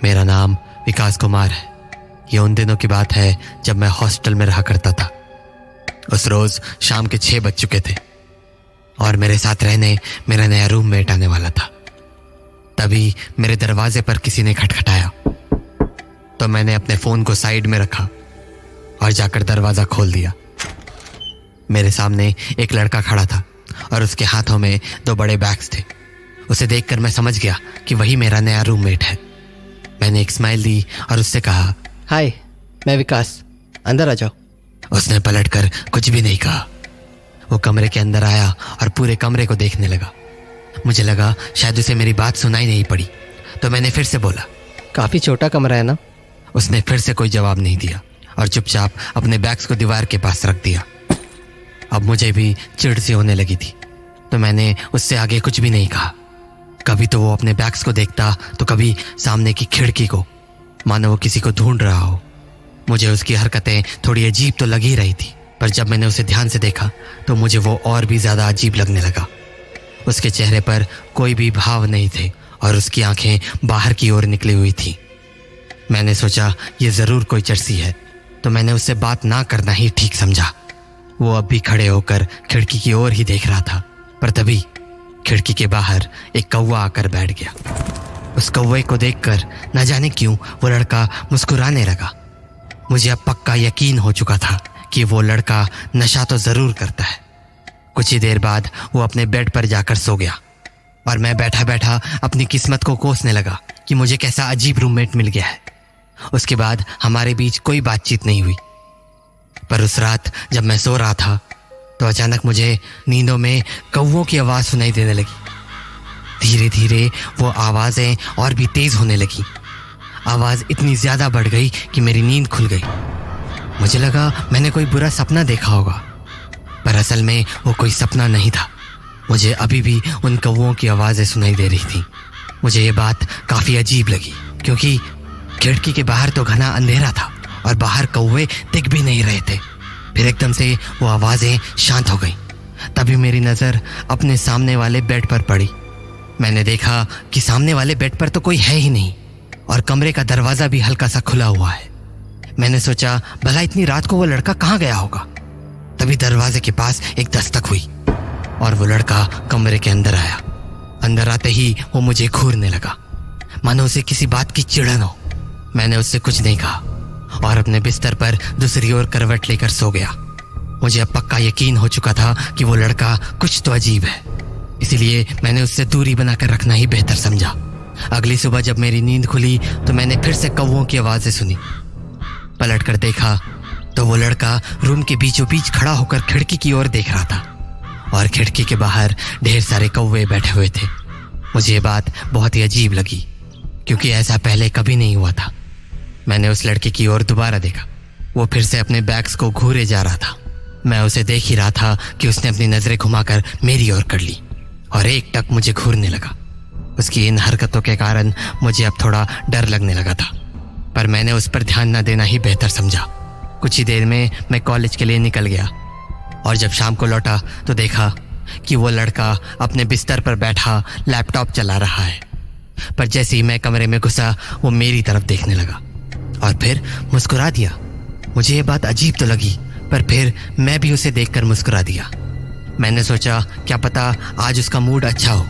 मेरा नाम विकास कुमार है। ये उन दिनों की बात है जब मैं हॉस्टल में रहा करता था। उस रोज शाम के 6 बज चुके थे और मेरे साथ रहने मेरा नया रूममेट आने वाला था। तभी मेरे दरवाजे पर किसी ने खटखटाया तो मैंने अपने फोन को साइड में रखा और जाकर दरवाजा खोल दिया। मेरे सामने एक लड़का खड़ा था और उसके हाथों में 2 बड़े बैग्स थे। उसे देखकर मैं समझ गया कि वही मेरा नया रूममेट है। मैंने एक स्माइल दी और उससे कहा, हाय, मैं विकास, अंदर आ जाओ। उसने पलटकर कुछ भी नहीं कहा। वो कमरे के अंदर आया और पूरे कमरे को देखने लगा। मुझे लगा शायद उसे मेरी बात सुनाई नहीं पड़ी, तो मैंने फिर से बोला, काफी छोटा कमरा है ना? उसने फिर से कोई जवाब नहीं दिया और चुपचाप अपने बैग्स को दीवार के पास रख दिया। अब मुझे भी चिढ़ सी होने लगी थी, तो मैंने उससे आगे कुछ भी नहीं कहा। कभी तो वो अपने बैग्स को देखता तो कभी सामने की खिड़की को, मानो वो किसी को ढूंढ रहा हो। मुझे उसकी हरकतें थोड़ी अजीब तो लग ही रही थी, पर जब मैंने उसे ध्यान से देखा तो मुझे वो और भी ज्यादा अजीब लगने लगा। उसके चेहरे पर कोई भी भाव नहीं थे और उसकी आंखें बाहर की ओर निकली हुई थी। मैंने सोचा ये जरूर कोई चर्सी है, तो मैंने उससे बात ना करना ही ठीक समझा। वो अब भी खड़े होकर खिड़की की ओर ही देख रहा था, पर तभी खिड़की के बाहर एक कौवा आकर बैठ गया। उस कौवे को देखकर न जाने क्यों वो लड़का मुस्कुराने लगा। मुझे अब पक्का यकीन हो चुका था कि वो लड़का नशा तो जरूर करता है। कुछ ही देर बाद वो अपने बेड पर जाकर सो गया और मैं बैठा बैठा अपनी किस्मत को कोसने लगा कि मुझे कैसा अजीब रूममेट मिल गया है। उसके बाद हमारे बीच कोई बातचीत नहीं हुई, पर उस रात जब मैं सो रहा था तो अचानक मुझे नींदों में कौवों की आवाज़ सुनाई देने लगी। धीरे धीरे वो आवाज़ें और भी तेज़ होने लगी। आवाज़ इतनी ज़्यादा बढ़ गई कि मेरी नींद खुल गई। मुझे लगा मैंने कोई बुरा सपना देखा होगा, पर असल में वो कोई सपना नहीं था। मुझे अभी भी उन कौवों की आवाज़ें सुनाई दे रही थी। मुझे ये बात काफ़ी अजीब लगी, क्योंकि खिड़की के बाहर तो घना अंधेरा था और बाहर कौवे दिख भी नहीं रहे थे। फिर एकदम से वो आवाज़ें शांत हो गई। तभी मेरी नज़र अपने सामने वाले बेड पर पड़ी। मैंने देखा कि सामने वाले बेड पर तो कोई है ही नहीं और कमरे का दरवाज़ा भी हल्का सा खुला हुआ है। मैंने सोचा भला इतनी रात को वो लड़का कहाँ गया होगा। तभी दरवाजे के पास एक दस्तक हुई और वो लड़का कमरे के अंदर आया। अंदर आते ही वो मुझे घूरने लगा, मानो उसे किसी बात की चिढ़न हो। मैंने उससे कुछ नहीं कहा और अपने बिस्तर पर दूसरी ओर करवट लेकर सो गया। मुझे अब पक्का यकीन हो चुका था कि वो लड़का कुछ तो अजीब है, इसलिए मैंने उससे दूरी बनाकर रखना ही बेहतर समझा। अगली सुबह जब मेरी नींद खुली तो मैंने फिर से कौवों की आवाज़ें सुनी। पलट कर देखा तो वो लड़का रूम के बीचों बीच खड़ा होकर खिड़की की ओर देख रहा था और खिड़की के बाहर ढेर सारे कौवे बैठे हुए थे। मुझे ये बात बहुत ही अजीब लगी, क्योंकि ऐसा पहले कभी नहीं हुआ था। मैंने उस लड़के की ओर दोबारा देखा। वो फिर से अपने बैग्स को घूरे जा रहा था। मैं उसे देख ही रहा था कि उसने अपनी नजरें घुमाकर मेरी ओर कर ली और एक टक मुझे घूरने लगा। उसकी इन हरकतों के कारण मुझे अब थोड़ा डर लगने लगा था, पर मैंने उस पर ध्यान न देना ही बेहतर समझा। कुछ ही देर में मैं कॉलेज के लिए निकल गया और जब शाम को लौटा तो देखा कि वो लड़का अपने बिस्तर पर बैठा लैपटॉप चला रहा है। पर जैसे ही मैं कमरे में घुसा वो मेरी तरफ देखने लगा और फिर मुस्कुरा दिया। मुझे ये बात अजीब तो लगी, पर फिर मैं भी उसे देखकर मुस्कुरा दिया। मैंने सोचा क्या पता आज उसका मूड अच्छा हो,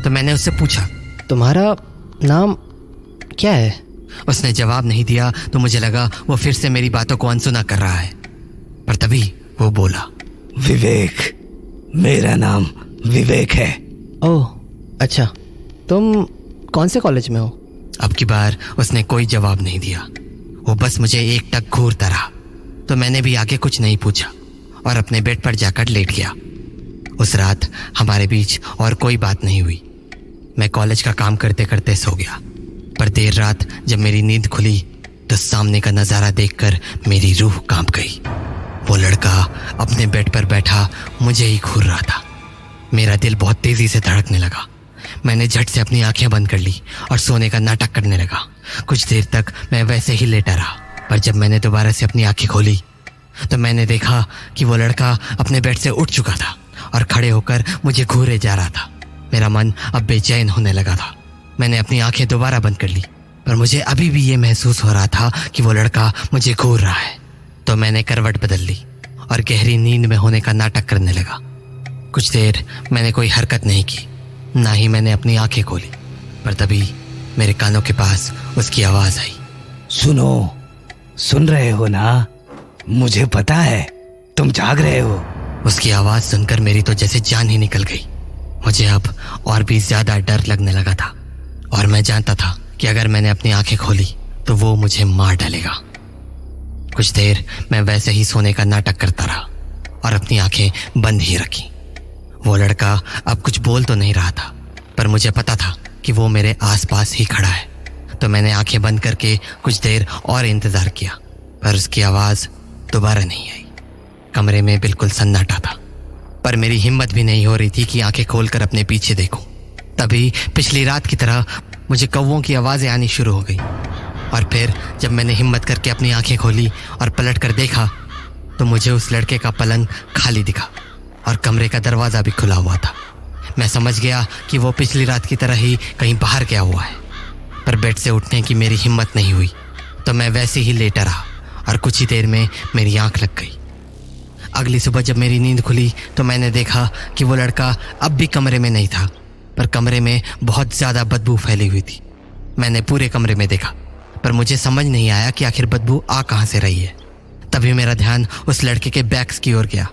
तो मैंने उससे पूछा, तुम्हारा नाम क्या है? उसने जवाब नहीं दिया तो मुझे लगा वो फिर से मेरी बातों को अनसुना कर रहा है, पर तभी वो बोला, विवेक, मेरा नाम विवेक है। ओह अच्छा, तुम कौन से कॉलेज में हो? अब की बार उसने कोई जवाब नहीं दिया। वो बस मुझे एक टक घूरता रहा, तो मैंने भी आगे कुछ नहीं पूछा और अपने बेड पर जाकर लेट गया। उस रात हमारे बीच और कोई बात नहीं हुई। मैं कॉलेज का काम करते करते सो गया, पर देर रात जब मेरी नींद खुली तो सामने का नज़ारा देखकर मेरी रूह कांप गई। वो लड़का अपने बेड पर बैठा मुझे ही घूर रहा था। मेरा दिल बहुत तेज़ी से धड़कने लगा। मैंने झट से अपनी आंखें बंद कर ली और सोने का नाटक करने लगा। कुछ देर तक मैं वैसे ही लेटा रहा, पर जब मैंने दोबारा से अपनी आंखें खोली तो मैंने देखा कि वो लड़का अपने बेड से उठ चुका था और खड़े होकर मुझे घूरे जा रहा था। मेरा मन अब बेचैन होने लगा था। मैंने अपनी आंखें दोबारा बंद कर ली, पर मुझे अभी भी ये महसूस हो रहा था कि वो लड़का मुझे घूर रहा है। तो मैंने करवट बदल ली और गहरी नींद में होने का नाटक करने लगा। कुछ देर मैंने कोई हरकत नहीं की, ना ही मैंने अपनी आंखें खोली, पर तभी मेरे कानों के पास उसकी आवाज आई। सुनो, सुन रहे हो ना? मुझे पता है तुम जाग रहे हो। उसकी आवाज सुनकर मेरी तो जैसे जान ही निकल गई। मुझे अब और भी ज्यादा डर लगने लगा था और मैं जानता था कि अगर मैंने अपनी आंखें खोली तो वो मुझे मार डालेगा। कुछ देर मैं वैसे ही सोने का नाटक करता रहा और अपनी आंखें बंद ही रखी। वो लड़का अब कुछ बोल तो नहीं रहा था, पर मुझे पता था कि वो मेरे आसपास ही खड़ा है। तो मैंने आंखें बंद करके कुछ देर और इंतजार किया, पर उसकी आवाज दोबारा नहीं आई। कमरे में बिल्कुल सन्नाटा था, पर मेरी हिम्मत भी नहीं हो रही थी कि आंखें खोलकर अपने पीछे देखूं। तभी पिछली रात की तरह मुझे कौवों की आवाजें आनी शुरू हो गई और फिर जब मैंने हिम्मत करके अपनी आंखें खोली और पलट कर देखा तो मुझे उस लड़के का पलंग खाली दिखा और कमरे का दरवाज़ा भी खुला हुआ था। मैं समझ गया कि वो पिछली रात की तरह ही कहीं बाहर गया हुआ है, पर बेड से उठने की मेरी हिम्मत नहीं हुई, तो मैं वैसे ही लेटा रहा और कुछ ही देर में मेरी आंख लग गई। अगली सुबह जब मेरी नींद खुली तो मैंने देखा कि वो लड़का अब भी कमरे में नहीं था, पर कमरे में बहुत ज़्यादा बदबू फैली हुई थी। मैंने पूरे कमरे में देखा, पर मुझे समझ नहीं आया कि आखिर बदबू आ कहाँ से रही है। तभी मेरा ध्यान उस लड़के के बैग्स की ओर गया।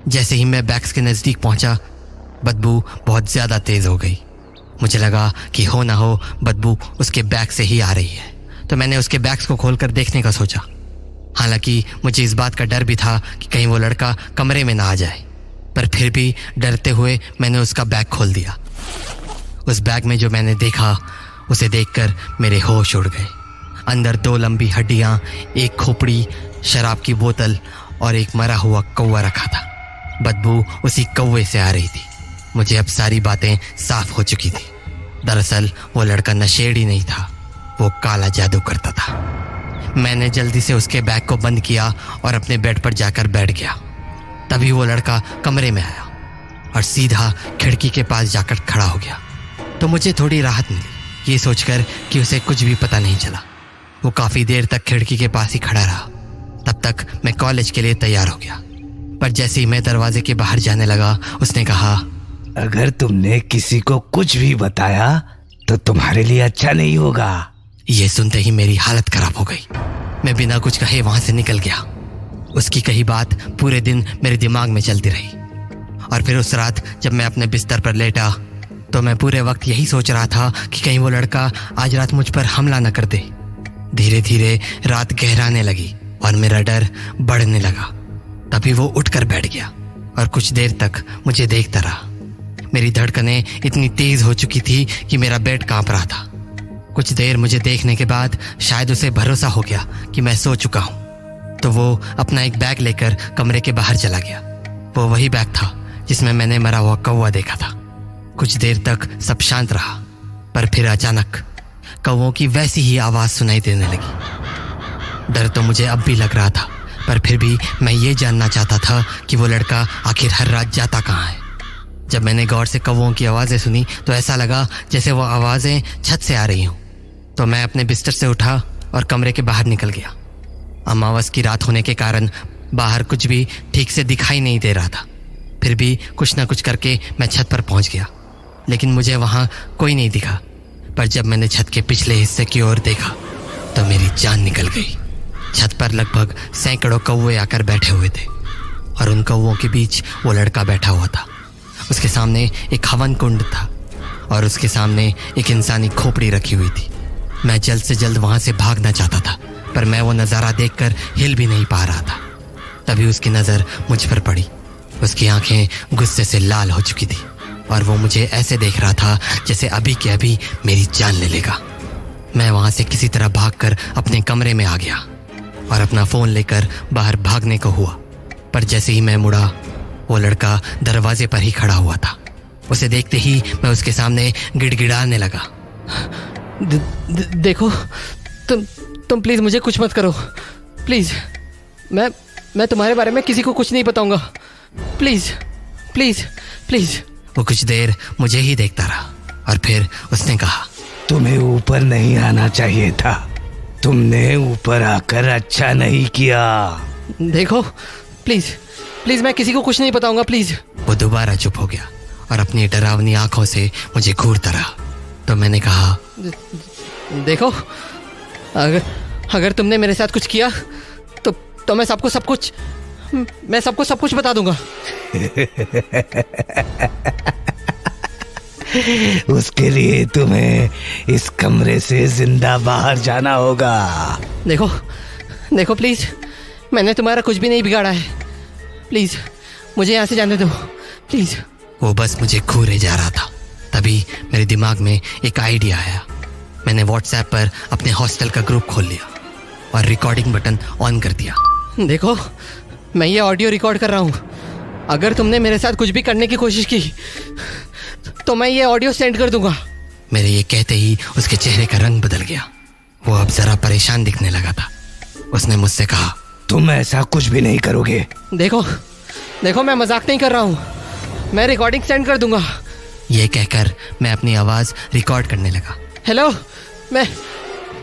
जैसे ही मैं बैग्स के नज़दीक पहुंचा, बदबू बहुत ज़्यादा तेज़ हो गई। मुझे लगा कि हो ना हो बदबू उसके बैग से ही आ रही है, तो मैंने उसके बैग्स को खोलकर देखने का सोचा। हालांकि मुझे इस बात का डर भी था कि कहीं वो लड़का कमरे में ना आ जाए, पर फिर भी डरते हुए मैंने उसका बैग खोल दिया। उस बैग में जो मैंने देखा उसे देखकर मेरे होश उड़ गए। अंदर 2 लंबी हड्डियां, एक खोपड़ी, शराब की बोतल और एक मरा हुआ कौवा रखा था। बदबू उसी कौवे से आ रही थी। मुझे अब सारी बातें साफ हो चुकी थी। दरअसल वो लड़का नशेड़ी नहीं था, वो काला जादू करता था। मैंने जल्दी से उसके बैग को बंद किया और अपने बेड पर जाकर बैठ गया। तभी वो लड़का कमरे में आया और सीधा खिड़की के पास जाकर खड़ा हो गया। तो मुझे थोड़ी राहत मिली, ये सोचकर कि उसे कुछ भी पता नहीं चला। वो काफ़ी देर तक खिड़की के पास ही खड़ा रहा। तब तक मैं कॉलेज के लिए तैयार हो गया, पर जैसे ही मैं दरवाजे के बाहर जाने लगा उसने कहा, अगर तुमने किसी को कुछ भी बताया तो तुम्हारे लिए अच्छा नहीं होगा। ये सुनते ही मेरी हालत खराब हो गई। मैं बिना कुछ कहे वहां से निकल गया। उसकी कही बात पूरे दिन मेरे दिमाग में चलती रही और फिर उस रात जब मैं अपने बिस्तर पर लेटा तो मैं पूरे वक्त यही सोच रहा था कि कहीं वो लड़का आज रात मुझ पर हमला न कर दे। धीरे धीरे रात गहराने लगी और मेरा डर बढ़ने लगा। तभी वो उठकर बैठ गया और कुछ देर तक मुझे देखता रहा। मेरी धड़कनें इतनी तेज हो चुकी थी कि मेरा बेड कांप रहा था। कुछ देर मुझे देखने के बाद शायद उसे भरोसा हो गया कि मैं सो चुका हूँ, तो वो अपना एक बैग लेकर कमरे के बाहर चला गया। वो वही बैग था जिसमें मैंने मरा हुआ कौवा देखा था। कुछ देर तक सब शांत रहा, पर फिर अचानक कौवों की वैसी ही आवाज़ सुनाई देने लगी। डर तो मुझे अब भी लग रहा था, पर फिर भी मैं ये जानना चाहता था कि वो लड़का आखिर हर रात जाता कहाँ है। जब मैंने गौर से कौवों की आवाज़ें सुनी तो ऐसा लगा जैसे वो आवाज़ें छत से आ रही हों। तो मैं अपने बिस्तर से उठा और कमरे के बाहर निकल गया। अमावस की रात होने के कारण बाहर कुछ भी ठीक से दिखाई नहीं दे रहा था। फिर भी कुछ ना कुछ करके मैं छत पर पहुंच गया, लेकिन मुझे वहाँ कोई नहीं दिखा। पर जब मैंने छत के पिछले हिस्से की ओर देखा तो मेरी जान निकल गई। छत पर लगभग सैकड़ों कौवे आकर बैठे हुए थे और उन कौवों के बीच वो लड़का बैठा हुआ था। उसके सामने एक हवन कुंड था और उसके सामने एक इंसानी खोपड़ी रखी हुई थी। मैं जल्द से जल्द वहाँ से भागना चाहता था, पर मैं वो नज़ारा देखकर हिल भी नहीं पा रहा था। तभी उसकी नज़र मुझ पर पड़ी। उसकी आंखें गुस्से से लाल हो चुकी थी और वो मुझे ऐसे देख रहा था जैसे अभी के अभी मेरी जान ले लेगा। मैं वहाँ से किसी तरह भागकर अपने कमरे में आ गया और अपना फ़ोन लेकर बाहर भागने को हुआ, पर जैसे ही मैं मुड़ा वो लड़का दरवाजे पर ही खड़ा हुआ था। उसे देखते ही मैं उसके सामने गिड़गिड़ाने लगा। देखो, तुम प्लीज़ मुझे कुछ मत करो, प्लीज़। मैं तुम्हारे बारे में किसी को कुछ नहीं बताऊंगा, प्लीज़ प्लीज़ प्लीज़। वो कुछ देर मुझे ही देखता रहा और फिर उसने कहा, तुम्हें ऊपर नहीं आना चाहिए था। तुमने ऊपर आकर अच्छा नहीं किया। देखो प्लीज प्लीज, मैं किसी को कुछ नहीं बताऊंगा, प्लीज। वो दोबारा चुप हो गया और अपनी डरावनी आंखों से मुझे घूरता रहा। तो मैंने कहा, देखो, अगर तुमने मेरे साथ कुछ किया तो मैं सबको सब कुछ बता दूंगा। उसके लिए तुम्हें इस कमरे से जिंदा बाहर जाना होगा। देखो प्लीज, मैंने तुम्हारा कुछ भी नहीं बिगाड़ा है। प्लीज मुझे यहाँ से जाने दो, प्लीज। वो बस मुझे घूरे जा रहा था। तभी मेरे दिमाग में एक आइडिया आया। मैंने व्हाट्सएप पर अपने हॉस्टल का ग्रुप खोल लिया और रिकॉर्डिंग बटन ऑन कर दिया। देखो, मैं ये ऑडियो रिकॉर्ड कर रहा हूँ। अगर तुमने मेरे साथ कुछ भी करने की कोशिश की तो मैं ये ऑडियो सेंड कर दूंगा। मेरे ये कहते ही उसके चेहरे का रंग बदल गया। वो अब जरा परेशान दिखने लगा था। उसने मुझसे कहा, तुम ऐसा कुछ भी नहीं करोगे। देखो मैं मजाक नहीं कर रहा हूँ, मैं रिकॉर्डिंग सेंड कर दूंगा। ये कहकर मैं अपनी आवाज रिकॉर्ड करने लगा। हेलो,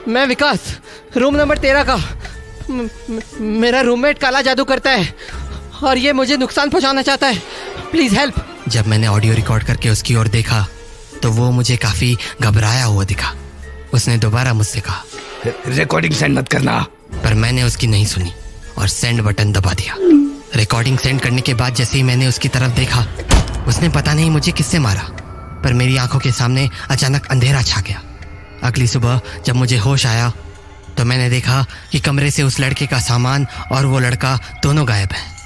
मैं विकास, रूम नंबर 13 का। मेरा रूममेट काला जादू करता है और ये मुझे नुकसान पहुंचाना चाहता है। Please help. जब मैंने ऑडियो रिकॉर्ड करके उसकी ओर देखा तो वो मुझे काफी घबराया हुआ दिखा। उसने दोबारा मुझसे कहा, रिकॉर्डिंग सेंड मत करना। पर मैंने उसकी नहीं सुनी और सेंड बटन दबा दिया। रिकॉर्डिंग सेंड करने के बाद जैसे ही मैंने उसकी तरफ देखा, उसने पता नहीं मुझे किससे मारा, पर मेरी आंखों के सामने अचानक अंधेरा छा गया। अगली सुबह जब मुझे होश आया तो मैंने देखा कि कमरे से उस लड़के का सामान और वो लड़का दोनों गायब हैं।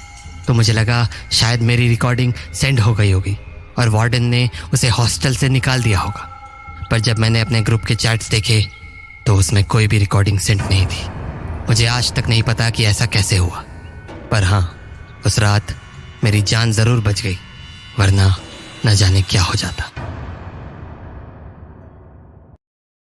तो मुझे लगा शायद मेरी रिकॉर्डिंग सेंड हो गई होगी और वार्डन ने उसे हॉस्टल से निकाल दिया होगा। पर जब मैंने अपने ग्रुप के चैट्स देखे तो उसमें कोई भी रिकॉर्डिंग सेंड नहीं थी। मुझे आज तक नहीं पता कि ऐसा कैसे हुआ, पर हाँ, उस रात मेरी जान ज़रूर बच गई, वरना न जाने क्या हो जाता।